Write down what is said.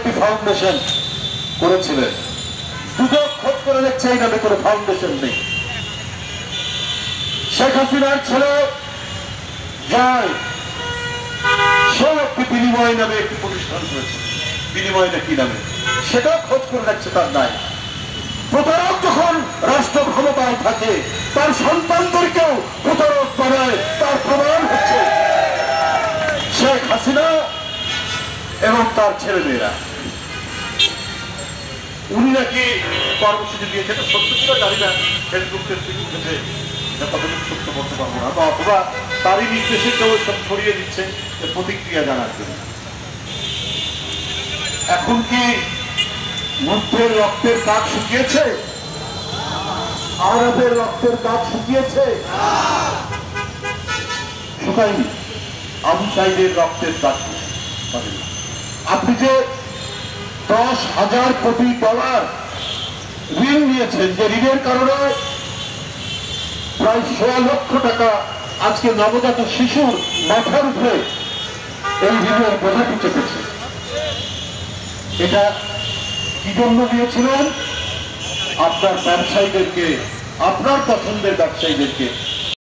একটি ফাউন্ডেশন করেছিলেন। দুদক খোঁজ করে দেখছে এই নামে কোনো ফাউন্ডেশন নেই। শেখ হাসিনার ছেলে জয় সেও একটি বিনিময় নামে একটি প্রতিষ্ঠান করেছে। বিনিময়টা কি নামে সেটাও খোঁজ করে দেখছে, তার নাই। প্রতারক যখন রাষ্ট্র ক্ষমতায় থাকে তার সন্তানদেরকেও প্রতারক বানায়, তার প্রমাণ হচ্ছে শেখ হাসিনা এবং তার ছেলেমেয়েরা। উনি নাকি কর্মসূচি দিয়েছেন, সত্য ছিল জানি না, ফেসবুকের উঠেছে, কতটুকু সত্য বলতে পারবো না, অথবা তারই নির্দেশে কেউ সব ছড়িয়ে দিচ্ছে প্রতিক্রিয়া জানার জন্য। এখন কি মধ্যের রক্তের কাজ শুকিয়েছে? আরবের রক্তের কাজ শুকিয়েছে? শুকায়নি। আবু সাইদের রক্তের কাজ। আপনি যে 10,000 কোটি ডলার ঋণ নিয়েছেন, যে ঋণের কারণে প্রায় 1.5 লক্ষ টাকা আজকে নবজাত শিশুর মাথার উপরে এই ঋণের বোঝাটি চেপেছে, এটা কি জন্য দিয়েছিলেন? আপনার ব্যবসায়ীদেরকে, আপনার পছন্দের ব্যবসায়ীদেরকে